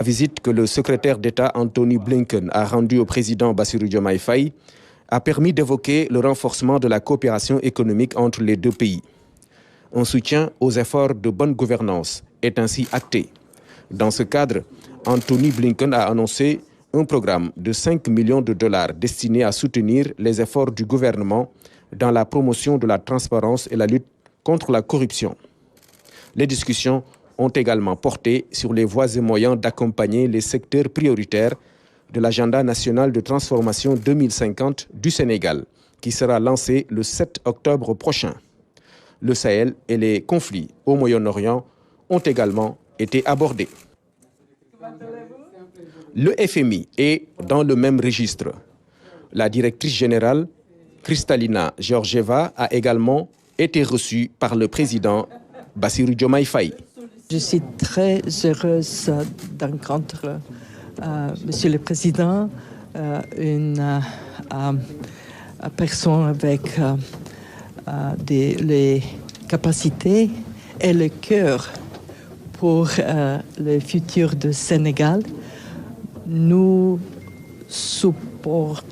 La visite que le secrétaire d'État Anthony Blinken a rendue au président Bassirou Diomaye Faye a permis d'évoquer le renforcement de la coopération économique entre les deux pays. Un soutien aux efforts de bonne gouvernance est ainsi acté. Dans ce cadre, Anthony Blinken a annoncé un programme de 5 millions de dollars destiné à soutenir les efforts du gouvernement dans la promotion de la transparence et la lutte contre la corruption. Les discussions ont également porté sur les voies et moyens d'accompagner les secteurs prioritaires de l'agenda national de transformation 2050 du Sénégal, qui sera lancé le 7 octobre prochain. Le Sahel et les conflits au Moyen-Orient ont également été abordés. Le FMI est dans le même registre. La directrice générale, Kristalina Georgieva, a également été reçue par le président Bassirou Diomaye Faye. Je suis très heureuse d'encontrer Monsieur le Président, une personne avec les capacités et le cœur pour le futur du Sénégal. Nous supportons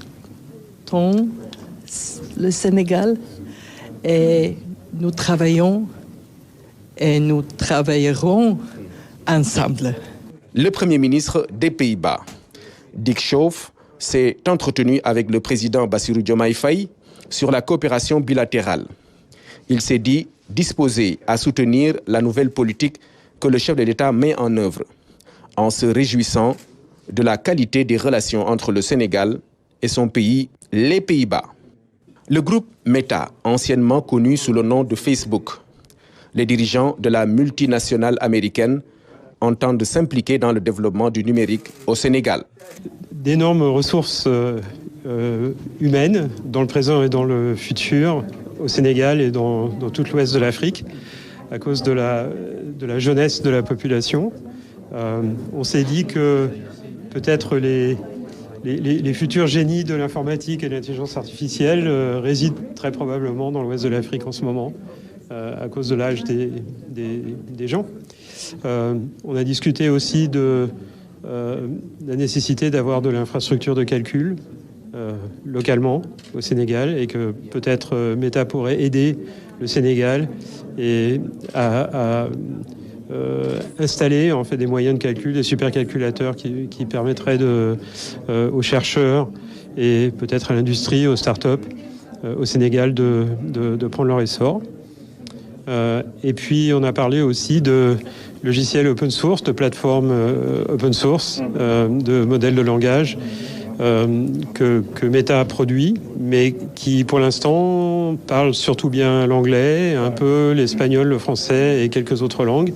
le Sénégal et nous travaillons et nous travaillerons ensemble. Le Premier ministre des Pays-Bas, Dick Schoof, s'est entretenu avec le président Bassirou Diomaye Faye sur la coopération bilatérale. Il s'est dit disposé à soutenir la nouvelle politique que le chef de l'État met en œuvre, en se réjouissant de la qualité des relations entre le Sénégal et son pays, les Pays-Bas. Le groupe Meta, anciennement connu sous le nom de Facebook, les dirigeants de la multinationale américaine entendent s'impliquer dans le développement du numérique au Sénégal. D'énormes ressources humaines dans le présent et dans le futur au Sénégal et dans tout l'ouest de l'Afrique à cause de la jeunesse de la population. On s'est dit que peut-être les futurs génies de l'informatique et de l'intelligence artificielle résident très probablement dans l'ouest de l'Afrique en ce moment à cause de l'âge des gens. On a discuté aussi de la nécessité d'avoir de l'infrastructure de calcul localement au Sénégal et que peut-être Meta pourrait aider le Sénégal et à installer en fait des moyens de calcul, des supercalculateurs qui permettraient aux chercheurs et peut-être à l'industrie, aux startups au Sénégal de prendre leur essor. Et puis on a parlé aussi de logiciels open source, de plateformes open source, de modèles de langage que Meta produit, mais qui pour l'instant parlent surtout bien l'anglais, un peu l'espagnol, le français et quelques autres langues.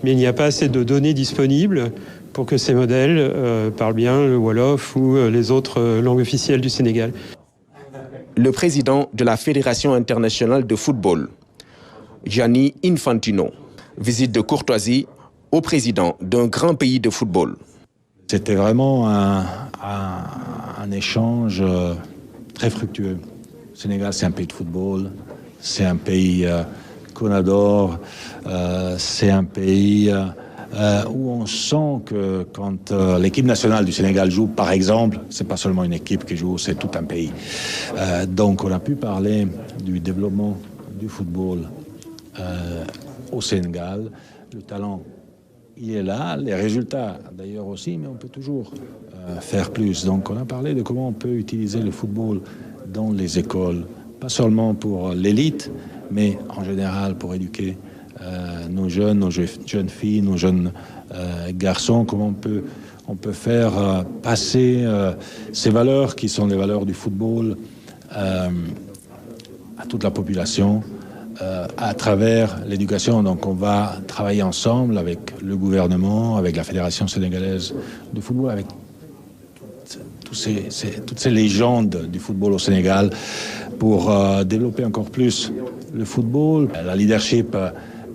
Mais il n'y a pas assez de données disponibles pour que ces modèles parlent bien le Wolof ou les autres langues officielles du Sénégal. Le président de la Fédération internationale de football, Gianni Infantino, visite de courtoisie au président d'un grand pays de football. C'était vraiment un échange très fructueux. Le Sénégal, c'est un pays de football, c'est un pays qu'on adore, c'est un pays où on sent que quand l'équipe nationale du Sénégal joue, par exemple, c'est pas seulement une équipe qui joue, c'est tout un pays. Donc on a pu parler du développement du football au Sénégal. Le talent, il est là, les résultats d'ailleurs aussi, mais on peut toujours faire plus. Donc on a parlé de comment on peut utiliser le football dans les écoles, pas seulement pour l'élite, mais en général pour éduquer nos jeunes filles, nos jeunes garçons, comment on peut faire passer ces valeurs qui sont les valeurs du football à toute la population à travers l'éducation. Donc on va travailler ensemble avec le gouvernement, avec la Fédération sénégalaise de football, avec toutes ces légendes du football au Sénégal pour développer encore plus le football. La leadership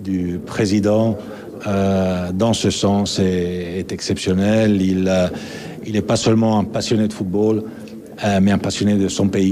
du président dans ce sens est exceptionnel. Il n'est pas seulement un passionné de football, mais un passionné de son pays.